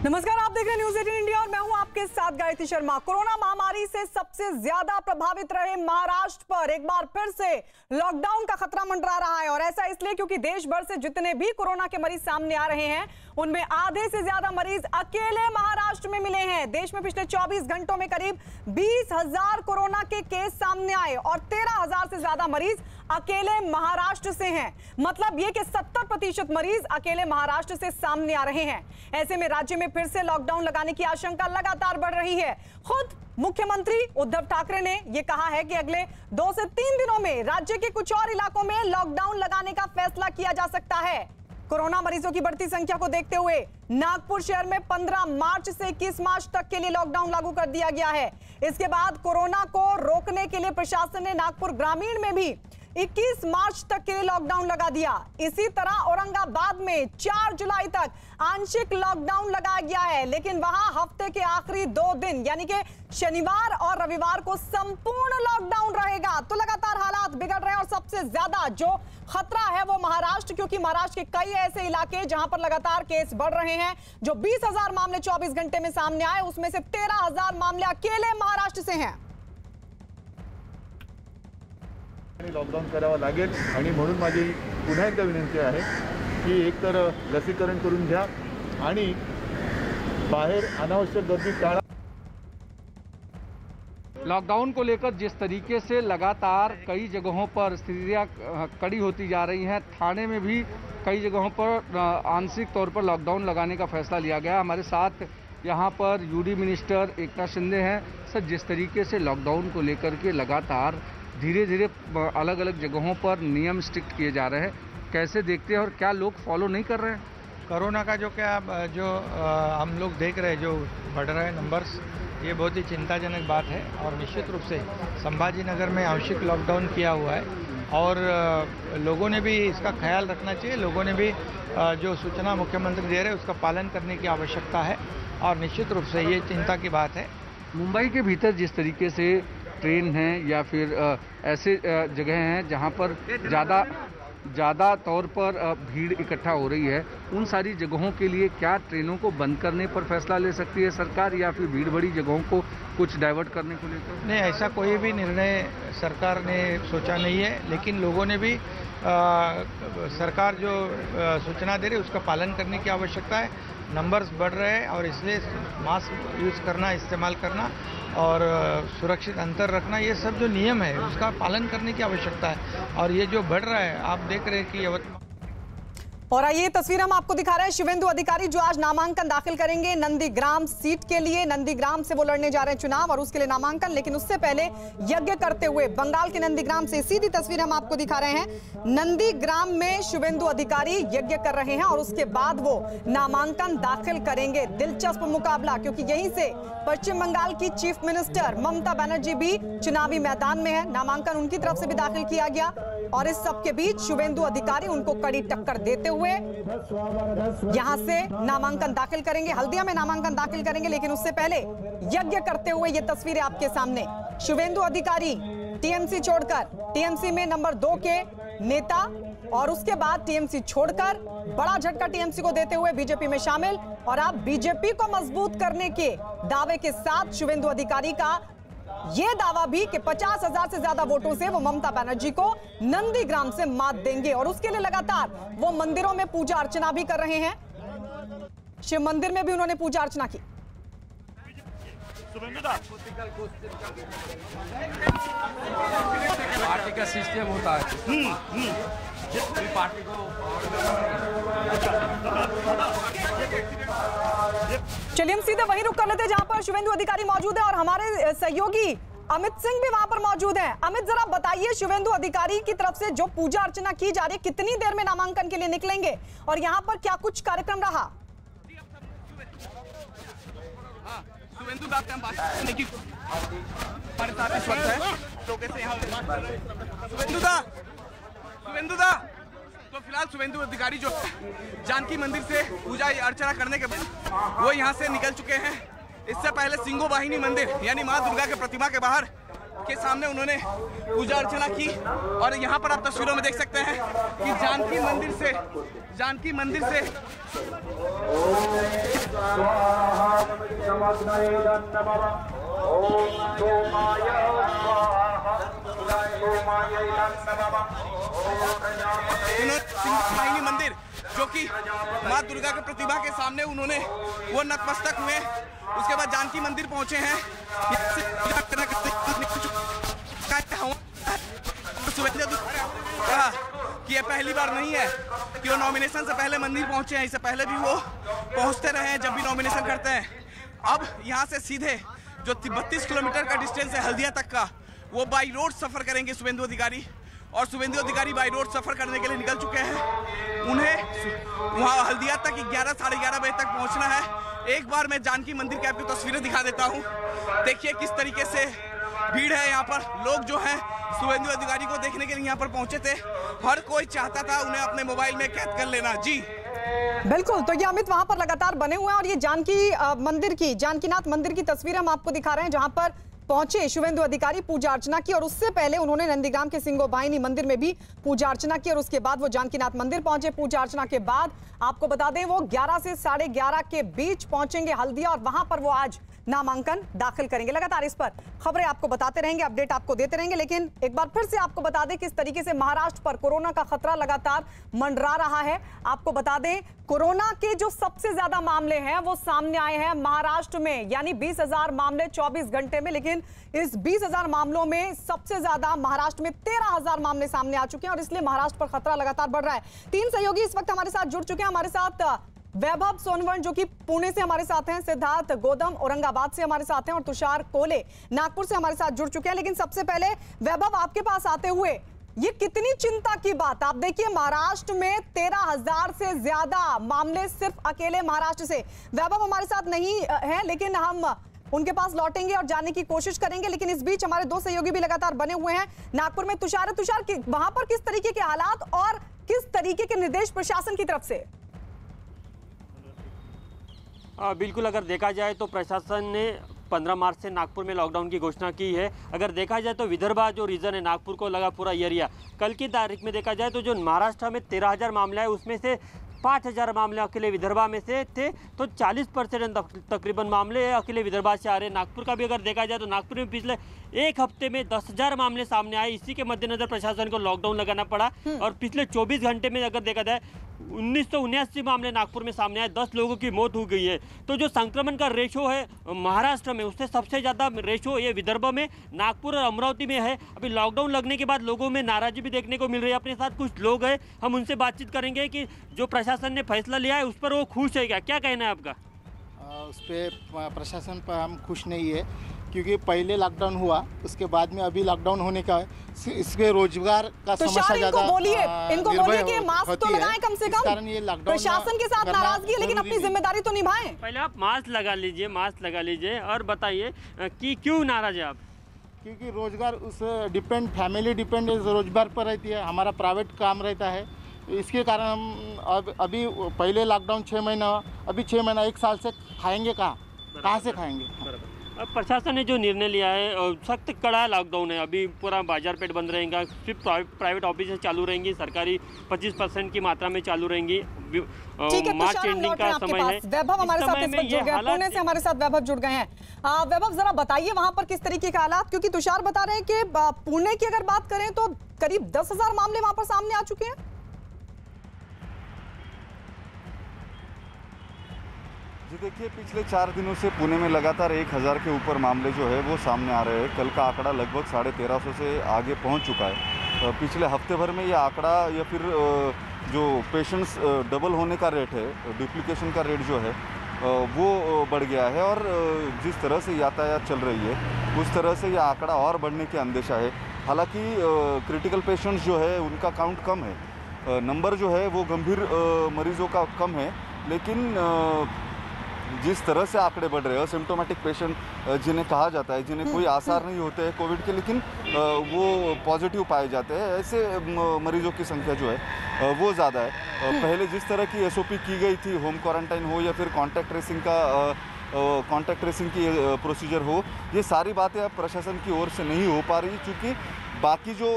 नमस्कार, आप देख रहे हैं न्यूज़ 18 इंडिया और मैं हूं आपके साथ गायत्री शर्मा। कोरोना महामारी से सबसे ज्यादा प्रभावित रहे महाराष्ट्र पर एक बार फिर से लॉकडाउन का खतरा मंडरा रहा है और ऐसा इसलिए क्योंकि देश भर से जितने भी कोरोना के मरीज सामने आ रहे हैं उनमें आधे से ज्यादा मरीज अकेले महाराष्ट्र में मिले हैं। देश में पिछले 24 घंटों में करीब 20,000 कोरोना के केस सामने आए और 13,000 से ज्यादा मरीज अकेले महाराष्ट्र से हैं। मतलब ये कि 70% मरीज अकेले महाराष्ट्र से सामने आ रहे हैं। ऐसे में राज्य में फिर से लॉकडाउन लगाने की आशंका लगातार बढ़ रही है। खुद मुख्यमंत्री उद्धव ठाकरे ने यह कहा है कि अगले 2 से 3 दिनों में राज्य के कुछ और इलाकों में लॉकडाउन लगाने का फैसला किया जा सकता है। कोरोना मरीजों की बढ़ती संख्या को देखते हुए नागपुर शहर में 15 मार्च से 21 मार्च तक के लिए लॉकडाउन लागू कर दिया गया है। इसके बाद कोरोना को रोकने के लिए प्रशासन ने नागपुर ग्रामीण में भी 21 मार्च तक के लिए लॉकडाउन लगा दिया। इसी तरह औरंगाबाद में 4 जुलाई तक आंशिक लॉकडाउन लगाया गया है, लेकिन वहां हफ्ते के आखिरी 2 दिन यानी कि शनिवार और रविवार को संपूर्ण लॉकडाउन रहेगा। तो लगातार हालात बिगड़ रहे हैं और सबसे ज्यादा जो खतरा है वो महाराष्ट्र, क्योंकि महाराष्ट्र के कई ऐसे इलाके जहां पर लगातार केस बढ़ रहे हैं। जो 20,000 मामले 24 घंटे में सामने आए उसमें से 13,000 मामले अकेले महाराष्ट्र से हैं। लॉकडाऊन करावं लागेल आणि म्हणून माझी पुन्हा एकदा विनंती आहे की एकतर लसीकरण करून घ्या आणि बाहेर अनावश्यक गर्दी टाळा। लॉकडाउन को लेकर जिस तरीके से लगातार कई जगहों पर स्थितियां कड़ी होती जा रही हैं, थाने में भी कई जगहों पर आंशिक तौर पर लॉकडाउन लगाने का फैसला लिया गया। हमारे साथ यहां पर यूडी मिनिस्टर एकनाथ शिंदे हैं। सर, जिस तरीके से लॉकडाउन को लेकर के लगातार धीरे धीरे अलग अलग जगहों पर नियम स्ट्रिक्ट किए जा रहे हैं, कैसे देखते हैं और क्या लोग फॉलो नहीं कर रहे हैं? कोरोना का जो हम लोग देख रहे हैं जो बढ़ रहे हैं नंबर्स, ये बहुत ही चिंताजनक बात है और निश्चित रूप से संभाजी नगर में आंशिक लॉकडाउन किया हुआ है और लोगों ने भी इसका ख्याल रखना चाहिए। लोगों ने भी जो सूचना मुख्यमंत्री दे रहे हैं उसका पालन करने की आवश्यकता है और निश्चित रूप से ये चिंता की बात है। मुंबई के भीतर जिस तरीके से ट्रेन हैं या फिर ऐसे जगह हैं जहां पर ज़्यादा तौर पर भीड़ इकट्ठा हो रही है, उन सारी जगहों के लिए क्या ट्रेनों को बंद करने पर फैसला ले सकती है सरकार या फिर भीड़ भरी जगहों को कुछ डाइवर्ट करने को लेकर? नहीं, ऐसा कोई भी निर्णय सरकार ने सोचा नहीं है, लेकिन लोगों ने भी सरकार जो सूचना दे रही है उसका पालन करने की आवश्यकता है। नंबर्स बढ़ रहे हैं और इसलिए मास्क यूज़ करना, इस्तेमाल करना और सुरक्षित अंतर रखना, ये सब जो नियम है उसका पालन करने की आवश्यकता है। और ये जो बढ़ रहा है, आप देख रहे हैं कि और आइए तस्वीर हम आपको दिखा रहे हैं शुभेंदु अधिकारी जो आज नामांकन दाखिल करेंगे नंदीग्राम सीट के लिए। नंदीग्राम से वो लड़ने जा रहे हैं चुनाव और उसके लिए नामांकन, लेकिन उससे पहले यज्ञ करते हुए बंगाल के नंदीग्राम से सीधी तस्वीर हम आपको दिखा रहे हैं। नंदीग्राम में शुभेंदु अधिकारी यज्ञ कर रहे हैं और उसके बाद वो नामांकन दाखिल करेंगे। दिलचस्प मुकाबला, क्योंकि यहीं से पश्चिम बंगाल की चीफ मिनिस्टर ममता बनर्जी भी चुनावी मैदान में है। नामांकन उनकी तरफ से भी दाखिल किया गया और इस सबके बीच शुभेंदु अधिकारी उनको कड़ी टक्कर देते हुए यहां से नामांकन दाखिल करेंगे। हल्दिया में नामांकन दाखिल करेंगे, लेकिन उससे पहले यज्ञ करते हुए ये तस्वीरें आपके सामने। शुभेंदु अधिकारी टीएमसी छोड़कर, टीएमसी में नंबर 2 के नेता और उसके बाद टीएमसी छोड़कर बड़ा झटका टीएमसी को देते हुए बीजेपी में शामिल और अब बीजेपी को मजबूत करने के दावे के साथ शुभेंदु अधिकारी का ये दावा भी कि 50,000 से ज्यादा वोटों से वो ममता बनर्जी को नंदीग्राम से मात देंगे और उसके लिए लगातार वो मंदिरों में पूजा अर्चना भी कर रहे हैं। शिव मंदिर में भी उन्होंने पूजा अर्चना की। पार्टी का सिस्टम होता है, पार्टी को। चलिए हम सीधे वहीं रुक कर लेते हैं जहां पर शुभेंदु अधिकारी मौजूद है और हमारे सहयोगी अमित सिंह भी वहां पर मौजूद हैं। अमित, जरा बताइए शुभेंदु अधिकारी की तरफ से जो पूजा अर्चना की जा रही है, कितनी देर में नामांकन के लिए निकलेंगे और यहाँ पर क्या कुछ कार्यक्रम रहा? तो फिलहाल शुभेंदु अधिकारी जो जानकी मंदिर से पूजा अर्चना करने के बाद वो यहाँ से निकल चुके हैं। इससे पहले सिंगो वाहिनी मंदिर यानी मां दुर्गा के प्रतिमा के बाहर के सामने उन्होंने पूजा अर्चना की। और यहाँ पर आप तस्वीरों में देख सकते हैं कि जानकी मंदिर से सिंहवाहिनी मंदिर जो कि माँ दुर्गा के प्रतिमा के सामने उन्होंने वो नतमस्तक हुए। उसके बाद जानकी मंदिर पहुंचे हैं। कहा कि ये पहली बार नहीं है कि वो नॉमिनेशन से पहले मंदिर पहुंचे हैं, इससे पहले भी वो पहुंचते रहे हैं जब भी नॉमिनेशन करते हैं। अब यहाँ से सीधे जो 32 किलोमीटर का डिस्टेंस है हल्दिया तक का, वो बाई रोड सफर करेंगे शुभेंदु अधिकारी। और शुभेंदु अधिकारी बाई रोड सफर करने के लिए निकल चुके हैं। उन्हें वहाँ हल्दिया तक 11 साढ़े 11 बजे तक पहुँचना है। एक बार मैं जानकी मंदिर की आपकी तस्वीरें दिखा देता हूँ। देखिए किस तरीके से भीड़ है यहाँ पर। लोग जो हैं शुभेंदु अधिकारी को देखने के लिए यहाँ पर पहुँचे थे। हर कोई चाहता था उन्हें अपने मोबाइल में कैद कर लेना। जी बिल्कुल, तो ये अमित वहां पर लगातार बने हुए हैं और ये जानकीनाथ मंदिर की तस्वीर हम आपको दिखा रहे हैं जहां पर पहुंचे शुभेंदु अधिकारी, पूजा अर्चना की। और उससे पहले उन्होंने नंदीग्राम के सिंगोबाहिनी मंदिर में भी पूजा अर्चना की और उसके बाद वो जानकीनाथ मंदिर पहुंचे। पूजा अर्चना के बाद आपको बता दें वो 11 से साढ़े 11 के बीच पहुंचेंगे हल्दिया और वहां पर वो आज नामांकन दाखिल करेंगे। लगातार इस पर खबरें आपको बताते रहेंगे, अपडेट आपको देते रहेंगे। लेकिन एक बार फिर से आपको बता दें किस तरीके से महाराष्ट्र पर कोरोना का खतरा लगातार मंडरा रहा है। आपको बता दें कोरोना के जो सबसे ज्यादा मामले हैं वो सामने आए हैं महाराष्ट्र में, यानी 20,000 मामले 24 घंटे में। लेकिन इस 20,000 मामलों में सबसे ज्यादा महाराष्ट्र में 13,000 मामले सामने आ चुके हैं और इसलिए महाराष्ट्र पर खतरा लगातार बढ़ रहा है। 3 सहयोगी इस वक्त हमारे साथ जुड़ चुके हैं। हमारे साथ वैभव सोनवण जो कि पुणे से हमारे साथ हैं, सिद्धार्थ गोदम औरंगाबाद से हमारे साथ हैं और तुषार कोले नागपुर से हमारे साथ जुड़ चुके हैं। लेकिन सबसे पहले वैभव आपके पास आते हुए ये कितनी चिंता की बात। आप देखिए महाराष्ट्र में 13,000 से ज्यादा मामले सिर्फ अकेले महाराष्ट्र से। वैभव हमारे साथ नहीं है लेकिन हम उनके पास लौटेंगे और जानने की कोशिश करेंगे। लेकिन इस बीच हमारे 2 सहयोगी भी लगातार बने हुए हैं। नागपुर में तुषार वहां पर किस तरीके के हालात और किस तरीके के निर्देश प्रशासन की तरफ से? बिल्कुल, अगर देखा जाए तो प्रशासन ने 15 मार्च से नागपुर में लॉकडाउन की घोषणा की है। अगर देखा जाए तो विदर्भा जो रीजन है, नागपुर को लगा पूरा एरिया, कल की तारीख में देखा जाए तो जो महाराष्ट्र में 13,000 मामला है उसमें से 5,000 मामले अकेले विदर्भा में से थे। तो 40% तकरीबन मामले अकेले विदर्भा से आ रहे हैं। नागपुर का भी अगर देखा जाए तो नागपुर में पिछले एक हफ्ते में 10,000 मामले सामने आए। इसी के मद्देनजर प्रशासन को लॉकडाउन लगाना पड़ा। और पिछले 24 घंटे में अगर देखा जाए 1979 मामले नागपुर में सामने आए, 10 लोगों की मौत हो गई है। तो जो संक्रमण का रेशो है महाराष्ट्र में उससे सबसे ज़्यादा रेशो ये विदर्भ में, नागपुर और अमरावती में है। अभी लॉकडाउन लगने के बाद लोगों में नाराजगी भी देखने को मिल रही है। अपने साथ कुछ लोग हैं, हम उनसे बातचीत करेंगे कि जो प्रशासन ने फैसला लिया है उस पर वो खुश है क्या कहना है आपका? उस पर प्रशासन पर हम खुश नहीं है क्योंकि पहले लॉकडाउन हुआ, उसके बाद में अभी लॉकडाउन होने का इसके रोजगार का समस्या ज्यादा। इनको बोलिए कि मास्क तो लगाएं कम से कम। कारण ये लॉकडाउन प्रशासन के साथ नाराजगी है लेकिन अपनी जिम्मेदारी तो निभाएं। पहले आप मास्क लगा लीजिए और बताइए कि क्यों नाराज है आप? क्योंकि रोजगार उस फैमिली डिपेंड रोजगार पर रहती है, हमारा प्राइवेट काम रहता है। इसके कारण हम अभी पहले लॉकडाउन 6 महीना, अभी 6 महीना 1 साल से खाएंगे कहाँ से खाएंगे? अब प्रशासन ने जो निर्णय लिया है सख्त कड़ा लॉकडाउन है। अभी पूरा बाजार पेट बंद रहेगा, सिर्फ प्राइवेट ऑफिस चालू रहेंगी, सरकारी 25% की मात्रा में चालू रहेंगी। मार्च एंडिंग का समय है। वैभव हमारे साथ इस वक्त जुड़ गए, पुणे से हमारे साथ वैभव जुड़ गए हैं। वैभव जरा बताइए वहां पर किस तरीके के हालात, क्योंकि तुषार बता रहे हैं कि पुणे की अगर बात करें तो करीब 10,000 मामले वहां पर सामने आ चुके हैं। जी देखिए, पिछले 4 दिनों से पुणे में लगातार 1,000 के ऊपर मामले जो है वो सामने आ रहे हैं। कल का आंकड़ा लगभग 1350 से आगे पहुंच चुका है। पिछले हफ्ते भर में ये आंकड़ा या फिर जो पेशेंट्स डबल होने का रेट है, डुप्लीकेशन का रेट जो है वो बढ़ गया है। और जिस तरह से यातायात चल रही है उस तरह से ये आंकड़ा और बढ़ने की अंदेशा है। हालांकि क्रिटिकल पेशेंट्स जो है उनका काउंट कम है, नंबर जो है वो गंभीर मरीजों का कम है। लेकिन जिस तरह से आंकड़े बढ़ रहे हैं, सिम्टोमेटिक पेशेंट जिन्हें कहा जाता है, जिन्हें कोई आसार नहीं होते हैं कोविड के लेकिन वो पॉजिटिव पाए जाते हैं, ऐसे मरीजों की संख्या जो है वो ज़्यादा है। पहले जिस तरह की SOP की गई थी, होम क्वारंटाइन हो या फिर कॉन्टैक्ट ट्रेसिंग का कॉन्टैक्ट ट्रेसिंग की प्रोसीजर हो, ये सारी बातें अब प्रशासन की ओर से नहीं हो पा रही, क्योंकि बाकी जो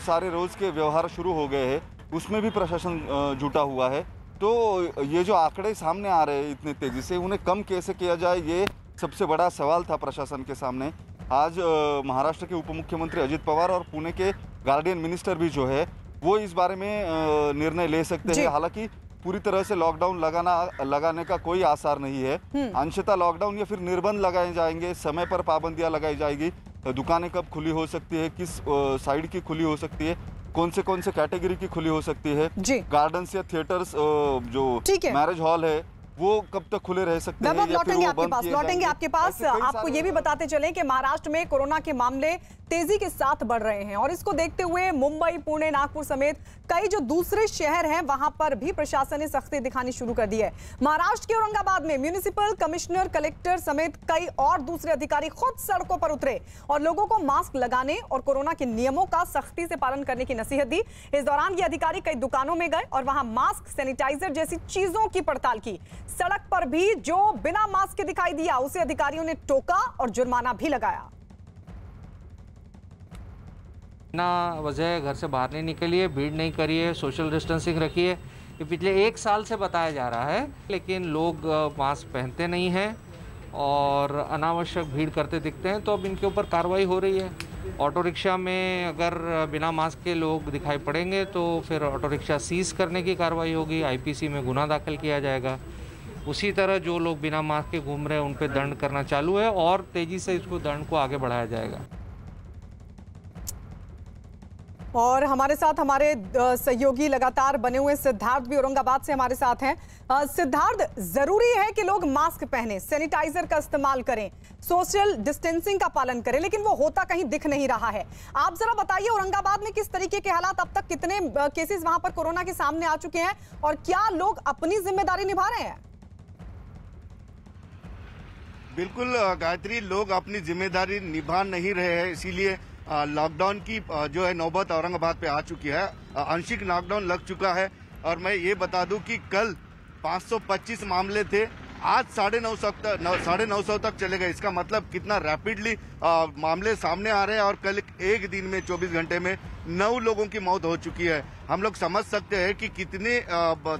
सारे रोज़ के व्यवहार शुरू हो गए हैं उसमें भी प्रशासन जुटा हुआ है। तो ये जो आंकड़े सामने आ रहे हैं इतनी तेज़ी से, उन्हें कम कैसे किया जाए, ये सबसे बड़ा सवाल था प्रशासन के सामने। आज महाराष्ट्र के उप मुख्यमंत्री अजित पवार और पुणे के गार्डियन मिनिस्टर भी जो है वो इस बारे में निर्णय ले सकते हैं। हालांकि पूरी तरह से लॉकडाउन लगाने का कोई आसार नहीं है। अंशतः लॉकडाउन या फिर निर्बंध लगाए जाएंगे, समय पर पाबंदियां लगाई जाएगी, दुकानें कब खुली हो सकती है, किस साइड की खुली हो सकती है, कौन से कैटेगरी की खुली हो सकती है, गार्डन्स या थिएटर्स जो मैरिज हॉल है वो कब तक खुले रह सकते हैं, लौटेंगे आपके पास। आपको ये भी बताते चलें कि महाराष्ट्र में कोरोना के मामले तेजी के साथ बढ़ रहे हैं और इसको देखते हुए मुंबई, पुणे, नागपुर समेत कई जो दूसरे शहर हैं वहां पर भी प्रशासन ने सख्ती दिखानी शुरू कर दी है। महाराष्ट्र के औरंगाबाद में म्युनिसिपल कमिश्नर, कलेक्टर समेत कई और दूसरे अधिकारी खुद सड़कों पर उतरे और लोगों को मास्क लगाने और कोरोना के नियमों का सख्ती से पालन करने की नसीहत दी। इस दौरान ये अधिकारी कई दुकानों में गए और वहां मास्क, सैनिटाइजर जैसी चीजों की पड़ताल की। सड़क पर भी जो बिना मास्क के दिखाई दिया उसे अधिकारियों ने टोका और जुर्माना भी लगाया। ना वजह घर से बाहर नहीं निकलिए, भीड़ नहीं करिए, सोशल डिस्टेंसिंग रखिए। ये पिछले 1 साल से बताया जा रहा है, लेकिन लोग मास्क पहनते नहीं हैं और अनावश्यक भीड़ करते दिखते हैं, तो अब इनके ऊपर कार्रवाई हो रही है। ऑटो रिक्शा में अगर बिना मास्क के लोग दिखाई पड़ेंगे तो फिर ऑटो रिक्शा सीज करने की कार्रवाई होगी, आईपीसी में गुना दाखिल किया जाएगा। उसी तरह जो लोग बिना मास्क के घूम रहे हैं उन पर दंड करना चालू है और तेज़ी से इसको दंड को आगे बढ़ाया जाएगा। और हमारे साथ हमारे सहयोगी लगातार बने हुए सिद्धार्थ भी औरंगाबाद से हमारे साथ हैं। सिद्धार्थ, जरूरी है कि लोग मास्क पहने, सैनिटाइजर का इस्तेमाल करें, सोशल डिस्टेंसिंग का पालन करें, लेकिन वो होता कहीं दिख नहीं रहा है। आप जरा बताइए औरंगाबाद में किस तरीके के हालात, अब तक कितने केसेस वहां पर कोरोना के सामने आ चुके हैं और क्या लोग अपनी जिम्मेदारी निभा रहे हैं? बिल्कुल गायत्री, लोग अपनी जिम्मेदारी निभा नहीं रहे हैं, इसीलिए लॉकडाउन की जो है नौबत औरंगाबाद पे आ चुकी है। आंशिक लॉकडाउन लग चुका है और मैं ये बता दूं कि कल 525 मामले थे, आज 950 तक चले गए। इसका मतलब कितना रैपिडली मामले सामने आ रहे हैं और कल एक दिन में 24 घंटे में 9 लोगों की मौत हो चुकी है। हम लोग समझ सकते हैं कि कितने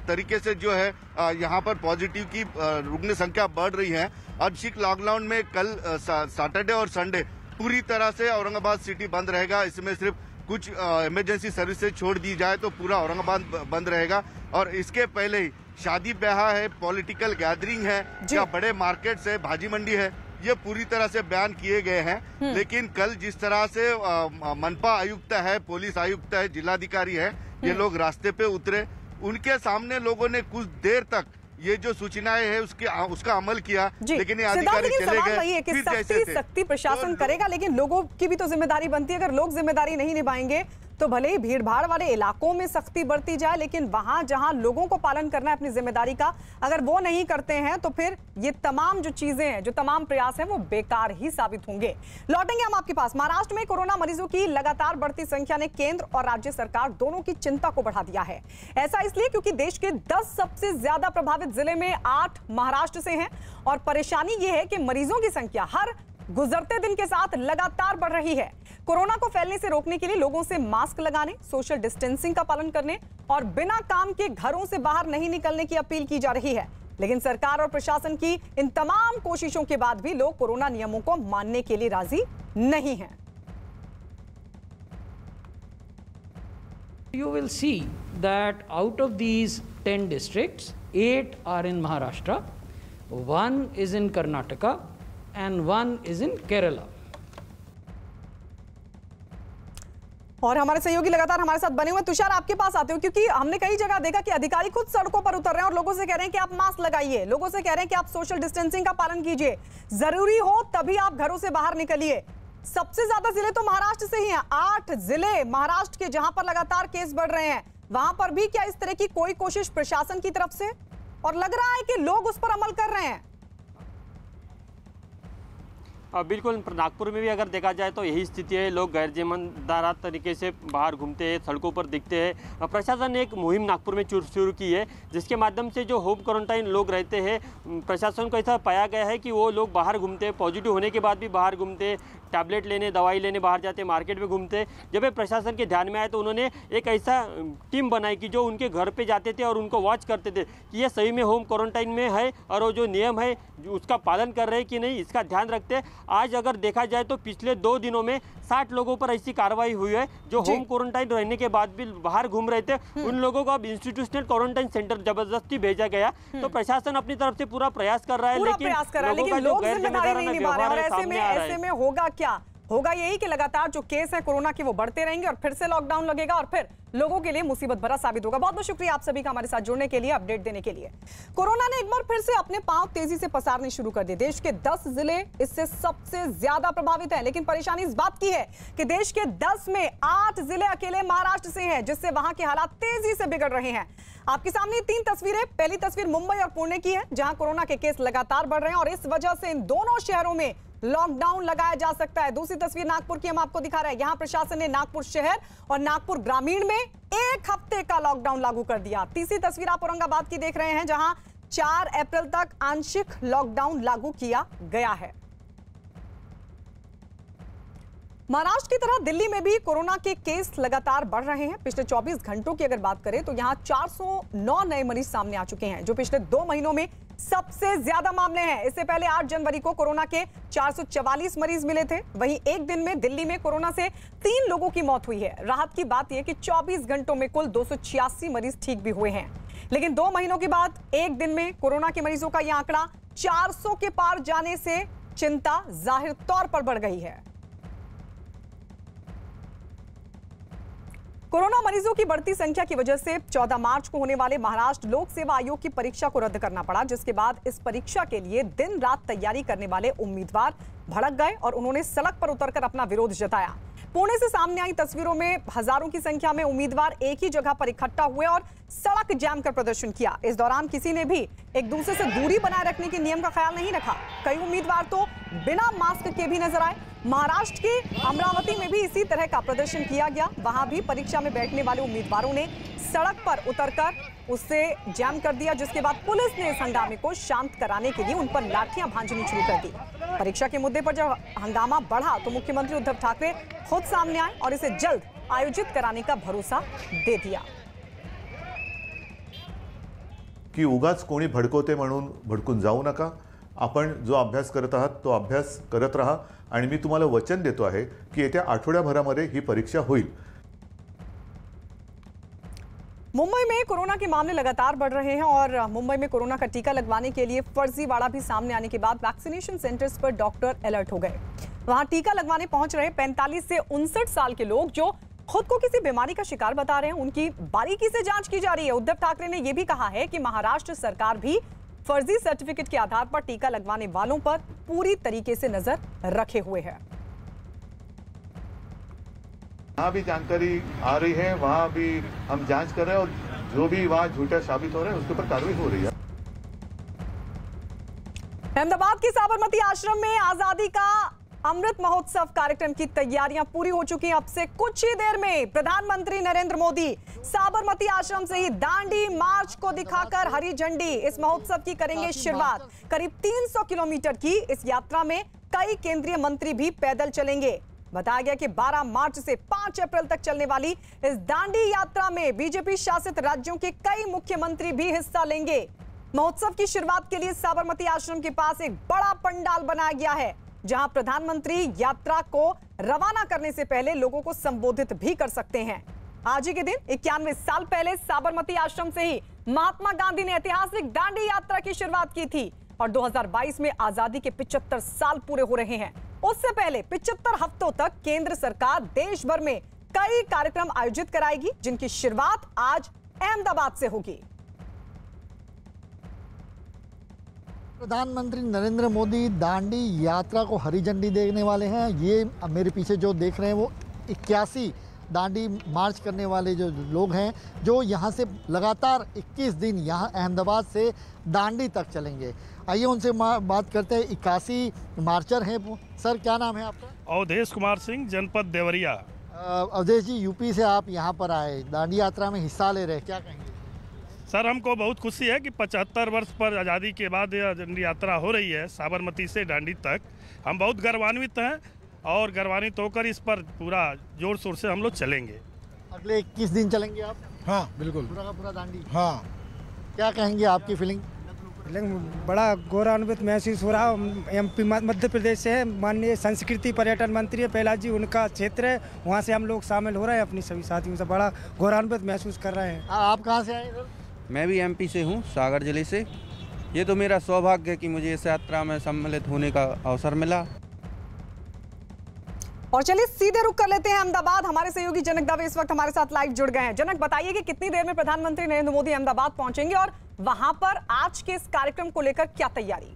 तरीके से जो है यहाँ पर पॉजिटिव की रुग्ण संख्या बढ़ रही है। आंशिक लॉकडाउन में कल सैटरडे और संडे पूरी तरह से औरंगाबाद सिटी बंद रहेगा। इसमें सिर्फ कुछ इमरजेंसी सर्विसेज छोड़ दी जाए तो पूरा औरंगाबाद बंद रहेगा। और इसके पहले ही शादी ब्याह है, पॉलिटिकल गैदरिंग है या बड़े मार्केट्स है, भाजी मंडी है, ये पूरी तरह से बैन किए गए हैं। लेकिन कल जिस तरह से मनपा आयुक्त है, पुलिस आयुक्त है, जिलाधिकारी है, ये लोग रास्ते पे उतरे, उनके सामने लोगों ने कुछ देर तक ये जो सूचनाएं है उसका अमल किया, लेकिन ये अधिकारी चले गए। सख्ती प्रशासन करेगा, लेकिन लोगों की भी तो जिम्मेदारी बनती है। अगर लोग जिम्मेदारी नहीं निभाएंगे तो भले ही भीड़ भाड़ वाले इलाकों में सख्ती बढ़ती जाए, लेकिन वहां जहां लोगों को पालन करना है अपनी जिम्मेदारी का, अगर वो नहीं करते हैं तो फिर ये तमाम जो चीजें हैं, जो तमाम प्रयास हैं, वो बेकार ही साबित होंगे। लौटेंगे हम आपके पास। महाराष्ट्र में कोरोना मरीजों की लगातार बढ़ती संख्या ने केंद्र और राज्य सरकार दोनों की चिंता को बढ़ा दिया है। ऐसा इसलिए क्योंकि देश के 10 सबसे ज्यादा प्रभावित जिले में 8 महाराष्ट्र से हैं और परेशानी ये है कि मरीजों की संख्या हर गुजरते दिन के साथ लगातार बढ़ रही है। कोरोना को फैलने से रोकने के लिए लोगों से मास्क लगाने, सोशल डिस्टेंसिंग का पालन करने और बिना काम के घरों से बाहर नहीं निकलने की अपील की जा रही है। लेकिन सरकार और प्रशासन की इन तमाम कोशिशों के बाद भी लोग कोरोना नियमों को मानने के लिए राजी नहीं हैं। You will see that out of these 10 districts, 8 are in Maharashtra, 1 is in Karnataka and 1 is in Kerala. और हमारे सहयोगी लगातार हमारे साथ बने हुए। तुषार, आपके पास आते हो क्योंकि हमने कई जगह देखा कि अधिकारी खुद सड़कों पर उतर रहे हैं और लोगों से कह रहे हैं कि आप मास्क लगाइए, लोगों से कह रहे हैं कि आप सोशल डिस्टेंसिंग का पालन कीजिए, जरूरी हो तभी आप घरों से बाहर निकलिए। सबसे ज्यादा जिले तो महाराष्ट्र से ही हैं, 8 जिले महाराष्ट्र के जहां पर लगातार केस बढ़ रहे हैं। वहां पर भी क्या इस तरह की कोई कोशिश प्रशासन की तरफ से? और लग रहा है कि लोग उस पर अमल कर रहे हैं। बिल्कुल, नागपुर में भी अगर देखा जाए तो यही स्थिति है। लोग गैर जिम्मेदार तरीके से बाहर घूमते हैं, सड़कों पर दिखते हैं। प्रशासन ने एक मुहिम नागपुर में शुरू की है, जिसके माध्यम से जो होम क्वारंटाइन लोग रहते हैं, प्रशासन को ऐसा पाया गया है कि वो लोग बाहर घूमते हैं, पॉजिटिव होने के बाद भी बाहर घूमते, टैबलेट लेने, दवाई लेने बाहर जाते, मार्केट में घूमते। जब ये प्रशासन के ध्यान में आया तो उन्होंने एक ऐसा टीम बनाई कि जो उनके घर पे जाते थे और उनको वॉच करते थे कि ये सही में होम क्वारंटाइन में है और वो जो नियम है उसका पालन कर रहे हैं कि नहीं, इसका ध्यान रखते। आज अगर देखा जाए तो पिछले 2 दिनों में 60 लोगों पर ऐसी कार्रवाई हुई है जो होम क्वारंटाइन रहने के बाद भी बाहर घूम रहे थे। उन लोगों को अब इंस्टीट्यूशनल क्वारंटाइन सेंटर जबरदस्ती भेजा गया। तो प्रशासन अपनी तरफ से पूरा प्रयास कर रहा है, लेकिन लोग जिम्मेदारी नहीं निभा रहे हैं। ऐसे में होगा क्या? होगा यही कि लगातार जो केस है कोरोना के वो बढ़ते रहेंगे और फिर से लॉकडाउन लगेगा और फिर लोगों के लिए मुसीबत भरा साबित होगा। बहुत बहुत शुक्रिया आप सभी का हमारे साथ जुड़ने के लिए, अपडेट देने के लिए। कोरोना ने एक बार फिर से अपने पांव तेजी से पसारने शुरू कर दिए। देश के 10 जिले इससे सबसे ज्यादा प्रभावित हैं, लेकिन परेशानी इस बात की है कि देश के 10 में 8 जिले अकेले महाराष्ट्र से हैं, जिससे वहां के हालात तेजी से बिगड़ रहे हैं। आपके सामने 3 तस्वीरें। पहली तस्वीर मुंबई और पुणे की है, जहां कोरोना के केस लगातार बढ़ रहे हैं और इस वजह से इन दोनों शहरों में लॉकडाउन लगाया जा सकता है। दूसरी तस्वीर नागपुर की हम आपको दिखा रहे हैं। यहां प्रशासन ने नागपुर शहर और नागपुर ग्रामीण में 1 हफ्ते का लॉकडाउन लागू कर दिया। तीसरी तस्वीर आप औरंगाबाद की देख रहे हैं, जहां 4 अप्रैल तक आंशिक लॉकडाउन लागू किया गया है। महाराष्ट्र की तरह दिल्ली में भी कोरोना के केस लगातार बढ़ रहे हैं। पिछले 24 घंटों की अगर बात करें तो यहां 409 नए मरीज सामने आ चुके हैं, जो पिछले 2 महीनों में सबसे ज्यादा मामले हैं। इससे पहले 8 जनवरी को कोरोना के 444 मरीज मिले थे। वहीं एक दिन में दिल्ली में कोरोना से 3 लोगों की मौत हुई है। राहत की बात यह कि 24 घंटों में कुल 286 मरीज ठीक भी हुए हैं। लेकिन 2 महीनों के बाद एक दिन में कोरोना के मरीजों का यह आंकड़ा 400 के पार जाने से चिंता जाहिर तौर पर बढ़ गई है। कोरोना मरीजों की बढ़ती संख्या की वजह से 14 मार्च को होने वाले महाराष्ट्र लोक सेवा आयोग की परीक्षा को रद्द करना पड़ा, जिसके बाद इस परीक्षा के लिए दिन रात तैयारी करने वाले उम्मीदवार भड़क गए और उन्होंने सड़क पर उतरकर अपना विरोध जताया। पुणे से सामने आई तस्वीरों में हजारों की संख्या में उम्मीदवार एक ही जगह पर इकट्ठा हुए और सड़क जाम कर प्रदर्शन किया। इस दौरान किसी ने भी एक दूसरे से दूरी बनाए रखने के नियम का ख्याल नहीं रखा। कई उम्मीदवार तो बिना मास्क के भी नजर आए। महाराष्ट्र के अमरावती में भी इसी तरह का प्रदर्शन किया गया। वहां भी परीक्षा में बैठने वाले उम्मीदवारों ने सड़क पर उतरकर उससे जाम कर दिया, जिसके बाद पुलिस ने इस हंगामे को शांत कराने के लिए उन पर लाठियां भांजनी शुरू कर दी। परीक्षा के मुद्दे पर जब हंगामा बढ़ा तो मुख्यमंत्री उद्धव ठाकरे खुद सामने आए और इसे जल्द आयोजित कराने का भरोसा दे दिया। की उगाच कोणी भडकवते म्हणून भडकून जाऊ नका। आपण जो अभ्यास करत आहात तो अभ्यास करत राहा आणि मी तुम्हाला वचन देतो आहे की येत्या आठवड्याभरामध्ये ही परीक्षा होईल। मुंबई में कोरोना के मामले लगातार बढ़ रहे हैं और मुंबई में कोरोना का टीका लगवाने के लिए फर्जीवाड़ा भी सामने आने के बाद वैक्सीनेशन सेंटर्स पर डॉक्टर अलर्ट हो गए। वहां टीका लगवाने पहुंच रहे 45 से 59 साल के लोग जो खुद को किसी बीमारी का शिकार बता रहे हैं, उनकी बारीकी से जांच की जा रही है। उद्धव ठाकरे ने यह भी कहा है कि महाराष्ट्र सरकार भी फर्जी सर्टिफिकेट के आधार पर टीका लगवाने वालों पर पूरी तरीके से नजर रखे हुए है। वहाँ भी जानकारी आ रही है, वहाँ भी हम जांच कर रहे हैं और जो भी वहाँ झूठा साबित हो रहा है उसके ऊपर कार्रवाई हो रही है। अहमदाबाद के साबरमती आश्रम में आजादी का अमृत महोत्सव कार्यक्रम की तैयारियां पूरी हो चुकी हैं। अब से कुछ ही देर में प्रधानमंत्री नरेंद्र मोदी साबरमती आश्रम से ही दांडी मार्च को दिखाकर हरी झंडी इस महोत्सव की करेंगे शुरुआत। करीब 300 किलोमीटर की इस यात्रा में कई केंद्रीय मंत्री भी पैदल चलेंगे। बताया गया कि 12 मार्च से 5 अप्रैल तक चलने वाली इस दांडी यात्रा में बीजेपी शासित राज्यों के कई मुख्यमंत्री भी हिस्सा लेंगे। महोत्सव की शुरुआत के लिए साबरमती आश्रम के पास एक बड़ा पंडाल बनाया गया है, जहां प्रधानमंत्री यात्रा को रवाना करने से पहले लोगों को संबोधित भी कर सकते हैं। आज ही के दिन 91 साल पहले साबरमती आश्रम से ही महात्मा गांधी ने ऐतिहासिक दांडी यात्रा की शुरुआत की थी और 2022 में आजादी के 75 साल पूरे हो रहे हैं। उससे पहले 75 हफ्तों तक केंद्र सरकार देश भर में कई कार्यक्रम आयोजित कराएगी, जिनकी शुरुआत आज अहमदाबाद से होगी। प्रधानमंत्री नरेंद्र मोदी दांडी यात्रा को हरी झंडी देने वाले हैं। ये मेरे पीछे जो देख रहे हैं वो 81 दांडी मार्च करने वाले जो लोग हैं, जो यहाँ से लगातार 21 दिन यहाँ अहमदाबाद से दांडी तक चलेंगे। आइए उनसे बात करते हैं। 81 मार्चर हैं वो। सर क्या नाम है आपका? अवधेश कुमार सिंह, जनपद देवरिया। अवधेश जी, यूपी से आप यहाँ पर आए, दांडी यात्रा में हिस्सा ले रहे, क्या कहेंगे? सर हमको बहुत खुशी है कि 75 वर्ष पर आज़ादी के बाद यह दांडी यात्रा हो रही है साबरमती से दांडी तक। हम बहुत गौरवान्वित हैं और गौरवान्वित होकर इस पर पूरा जोर शोर से हम लोग चलेंगे। अगले 21 दिन चलेंगे आप? हाँ बिल्कुल, पूरा का पूरा दांडी। हाँ। क्या कहेंगे, आपकी फीलिंग? बड़ा गौरवान्वित महसूस हो रहा। एमपी मध्य प्रदेश से है, माननीय संस्कृति पर्यटन मंत्री प्रहलाद जी, उनका क्षेत्र है, वहाँ से हम लोग शामिल हो रहे हैं अपनी सभी साथियों से। बड़ा गौरवान्वित महसूस कर रहे हैं। आप कहाँ से आए? मैं भी एमपी से हूँ, सागर जिले से। ये तो मेरा सौभाग्य है कि मुझे इस यात्रा में सम्मिलित होने का अवसर मिला। और चलिए सीधे रुक कर लेते हैं अहमदाबाद। हमारे सहयोगी जनक दवे इस वक्त हमारे साथ लाइव जुड़ गए हैं। जनक, बताइए कि कितनी देर में प्रधानमंत्री नरेंद्र मोदी अहमदाबाद पहुंचेंगे और वहां पर आज के इस कार्यक्रम को लेकर क्या तैयारी?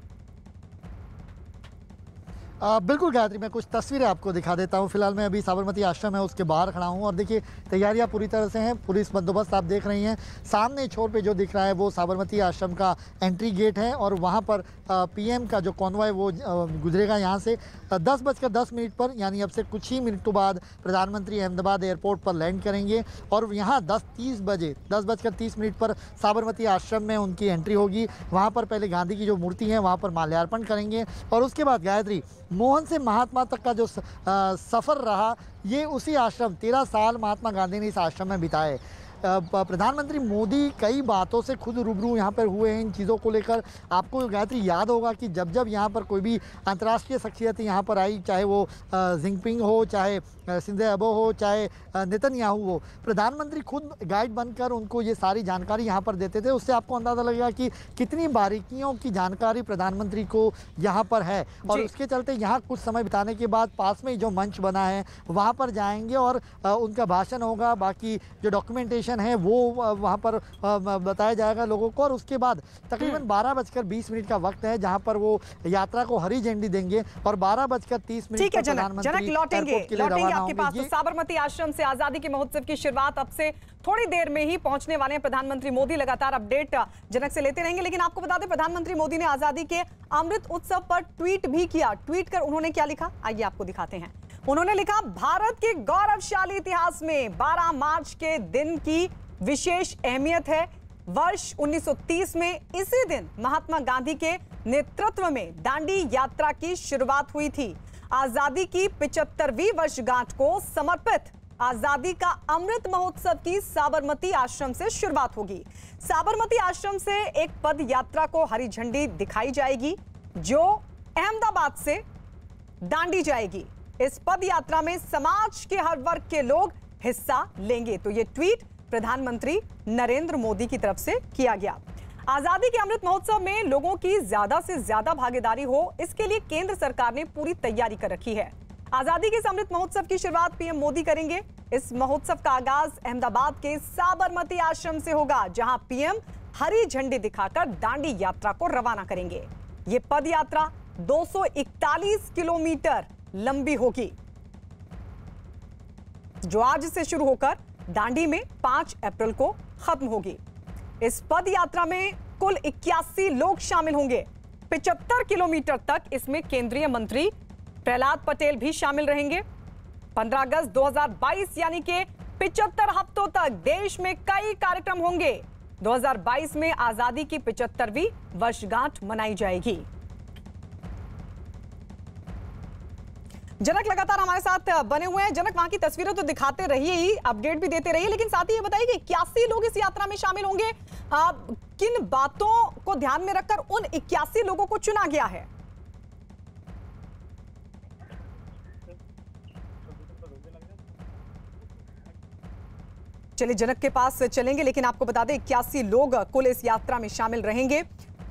बिल्कुल गायत्री, मैं कुछ तस्वीरें आपको दिखा देता हूं। फिलहाल मैं अभी साबरमती आश्रम है उसके बाहर खड़ा हूं और देखिए तैयारियां पूरी तरह से हैं। पुलिस बंदोबस्त आप देख रही हैं। सामने छोर पे जो दिख रहा है वो साबरमती आश्रम का एंट्री गेट है और वहां पर पीएम का जो कॉन्वॉय वो गुजरेगा यहाँ से। 10:10 पर यानी अब से कुछ ही मिनटों बाद प्रधानमंत्री अहमदाबाद एयरपोर्ट पर लैंड करेंगे और यहाँ 10:30 पर साबरमती आश्रम में उनकी एंट्री होगी। वहाँ पर पहले गांधी की जो मूर्ति है वहाँ पर माल्यार्पण करेंगे और उसके बाद गायत्री मोहन से महात्मा तक का जो सफ़र रहा, ये उसी आश्रम 13 साल महात्मा गांधी ने इस आश्रम में बिताए। प्रधानमंत्री मोदी कई बातों से खुद रूबरू यहाँ पर हुए हैं इन चीज़ों को लेकर। आपको गायत्री याद होगा कि जब जब यहाँ पर कोई भी अंतर्राष्ट्रीय शख्सियत यहाँ पर आई, चाहे वो जिनपिंग हो, चाहे सिंधे अबो हो, चाहे नेतन्याहू हो, प्रधानमंत्री खुद गाइड बनकर उनको ये सारी जानकारी यहाँ पर देते थे। उससे आपको अंदाज़ा लगेगा कि कितनी बारीकियों की जानकारी प्रधानमंत्री को यहाँ पर है। और उसके चलते यहाँ कुछ समय बिताने के बाद पास में ही जो मंच बना है वहाँ पर जाएंगे और उनका भाषण होगा, बाकी जो डॉक्यूमेंटेशन है वो वहाँ पर बताया जाएगा लोगों को। और उसके बाद तकरीबन 12:20 का वक्त है जहाँ पर वो यात्रा को हरी झंडी देंगे और 12:30 पर प्रधानमंत्री लौटेंगे आपके पास। तो साबरमती आश्रम से आजादी के महोत्सव की शुरुआत अब से थोड़ी देर में ही पहुंचने वाले हैं प्रधानमंत्री मोदी। लगातार अपडेट जनक से लेते रहेंगे, लेकिन आपको बता दें प्रधानमंत्री मोदी ने आजादी के अमृत उत्सव पर ट्वीट भी किया। ट्वीट कर उन्होंने क्या लिखा, आइए आपको दिखाते हैं। उन्होंने लिखा, भारत के गौरवशाली इतिहास में 12 मार्च के दिन की विशेष अहमियत है। वर्ष 1930 में इसी दिन महात्मा गांधी के नेतृत्व में दांडी यात्रा की शुरुआत हुई थी। आजादी की 75वीं वर्षगांठ को समर्पित आजादी का अमृत महोत्सव की साबरमती आश्रम से शुरुआत होगी। साबरमती आश्रम से एक पद यात्रा को हरी झंडी दिखाई जाएगी जो अहमदाबाद से दांडी जाएगी। इस पद यात्रा में समाज के हर वर्ग के लोग हिस्सा लेंगे। तो ये ट्वीट प्रधानमंत्री नरेंद्र मोदी की तरफ से किया गया। आजादी के अमृत महोत्सव में लोगों की ज्यादा से ज्यादा भागीदारी हो, इसके लिए केंद्र सरकार ने पूरी तैयारी कर रखी है। आजादी के अमृत महोत्सव की शुरुआत पीएम मोदी करेंगे। इस महोत्सव का आगाज अहमदाबाद के साबरमती आश्रम से होगा, जहां पीएम हरी झंडी दिखाकर दांडी यात्रा को रवाना करेंगे। ये पद यात्रा 241 किलोमीटर लंबी होगी, जो आज से शुरू होकर दांडी में 5 अप्रैल को खत्म होगी। इस पद यात्रा में कुल 81 लोग शामिल होंगे। 75 किलोमीटर तक इसमें केंद्रीय मंत्री प्रहलाद पटेल भी शामिल रहेंगे। 15 अगस्त 2022 यानी कि 75 हफ्तों तक देश में कई कार्यक्रम होंगे। 2022 में आजादी की 75वीं वर्षगांठ मनाई जाएगी। जनक लगातार हमारे साथ बने हुए हैं। जनक, वहां की तस्वीरें तो दिखाते रहिए ही, अपडेट भी देते रहिए, लेकिन साथ ही ये बताइए कि 81 लोग इस यात्रा में शामिल होंगे। किन बातों को ध्यान में रखकर उन 81 लोगों को चुना गया है? चलिए जनक के पास चलेंगे, लेकिन आपको बता दें 81 लोग कुल इस यात्रा में शामिल रहेंगे।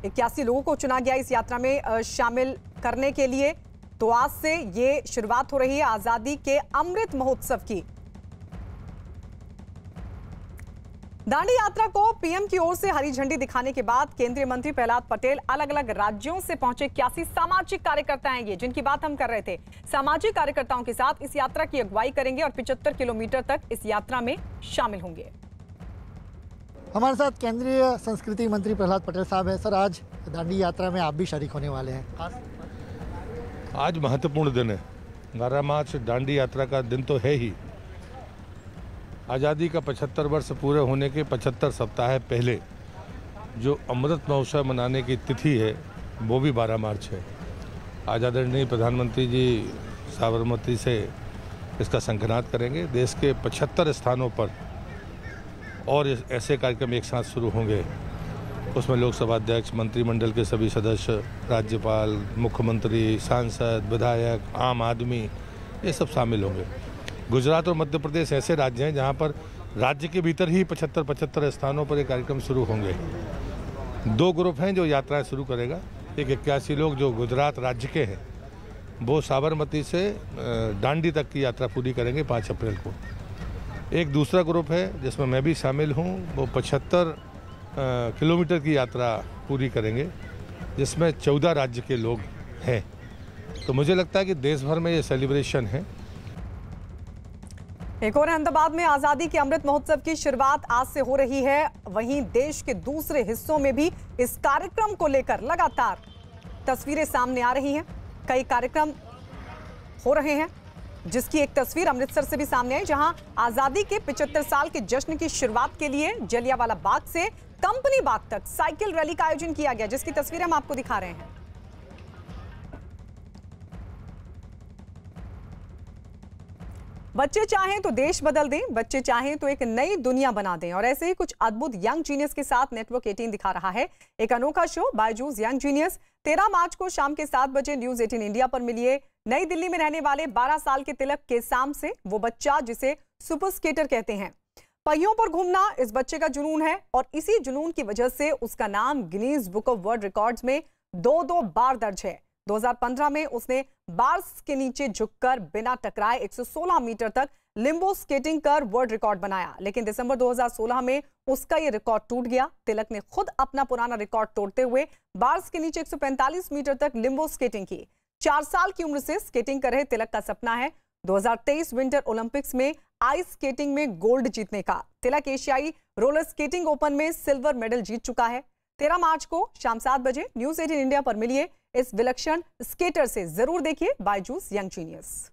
81 लोगों को चुना गया इस यात्रा में शामिल करने के लिए। तो आज से ये शुरुआत हो रही है आजादी के अमृत महोत्सव की। दांडी यात्रा को पीएम की ओर से हरी झंडी दिखाने के बाद केंद्रीय मंत्री प्रहलाद पटेल, अलग अलग राज्यों से पहुंचे 81 सामाजिक कार्यकर्ता हैं ये, जिनकी बात हम कर रहे थे। सामाजिक कार्यकर्ताओं के साथ इस यात्रा की अगुवाई करेंगे और 75 किलोमीटर तक इस यात्रा में शामिल होंगे। हमारे साथ केंद्रीय संस्कृति मंत्री प्रहलाद पटेल साहब हैं। सर, आज दांडी यात्रा में आप भी शरीक होने वाले हैं। आज महत्वपूर्ण दिन है। 12 मार्च दांडी यात्रा का दिन तो है ही। आज़ादी का 75 वर्ष पूरे होने के 75 सप्ताह पहले जो अमृत महोत्सव मनाने की तिथि है वो भी 12 मार्च है। आज आदरणीय प्रधानमंत्री जी साबरमती से इसका शंखनाद करेंगे। देश के 75 स्थानों पर और ऐसे कार्यक्रम एक साथ शुरू होंगे। उसमें लोकसभा अध्यक्ष, मंत्रिमंडल के सभी सदस्य, राज्यपाल, मुख्यमंत्री, सांसद, विधायक, आम आदमी, ये सब शामिल होंगे। गुजरात और मध्य प्रदेश ऐसे राज्य हैं जहां पर राज्य के भीतर ही 75 स्थानों पर ये कार्यक्रम शुरू होंगे। 2 ग्रुप हैं जो यात्राएं शुरू करेगा। एक 81 लोग जो गुजरात राज्य के हैं वो साबरमती से दांडी तक की यात्रा पूरी करेंगे 5 अप्रैल को। एक दूसरा ग्रुप है जिसमें मैं भी शामिल हूं, वो 75 किलोमीटर की यात्रा पूरी करेंगे जिसमें 14 राज्य के लोग हैं। तो मुझे लगता है कि देश भर में ये सेलिब्रेशन है। एक और अहमदाबाद में आजादी के अमृत महोत्सव की शुरुआत आज से हो रही है। वहीं देश के दूसरे हिस्सों में भी इस कार्यक्रम को लेकर लगातार तस्वीरें सामने आ रही हैं। कई कार्यक्रम हो रहे हैं, जिसकी एक तस्वीर अमृतसर से भी सामने आई, जहां आजादी के 75 साल के जश्न की शुरुआत के लिए जलियांवाला बाग से कंपनी बाग तक साइकिल रैली का आयोजन किया गया, जिसकी तस्वीरें हम आपको दिखा रहे हैं। बच्चे चाहें तो देश बदल दें, बच्चे चाहें तो एक नई दुनिया बना दें, और ऐसे ही कुछ अद्भुत यंग जीनियस के साथ नेटवर्क 18 दिखा रहा है एक अनोखा शो, बायजूस यंग जीनियस। 13 मार्च को शाम के 7 बजे न्यूज 18 इंडिया पर मिलिए नई दिल्ली में रहने वाले 12 साल के तिलक केसाम से। वो बच्चा जिसे सुपर स्केटर कहते हैं, पहियों पर घूमना इस बच्चे का जुनून है, और इसी जुनून की वजह से उसका नाम Guinness book of world records में 2 बार दर्ज है। 2015 में उसने बार्स के नीचे झुककर बिना टकराए 116 मीटर तक लिम्बो स्केटिंग कर वर्ल्ड रिकॉर्ड बनाया, लेकिन दिसंबर 2016 में उसका यह रिकॉर्ड टूट गया। तिलक ने खुद अपना पुराना रिकॉर्ड तोड़ते हुए बार्स के नीचे 145 मीटर तक लिम्बो स्केटिंग की। 4 साल की उम्र से स्केटिंग कर रहे तिलक का सपना है 2023 विंटर ओलंपिक्स में आइस स्केटिंग में गोल्ड जीतने का। तिलक एशियाई रोलर स्केटिंग ओपन में सिल्वर मेडल जीत चुका है। 13 मार्च को शाम 7 बजे न्यूज 18 इंडिया पर मिलिए इस विलक्षण स्केटर से। जरूर देखिए बायजूस यंग जीनियस।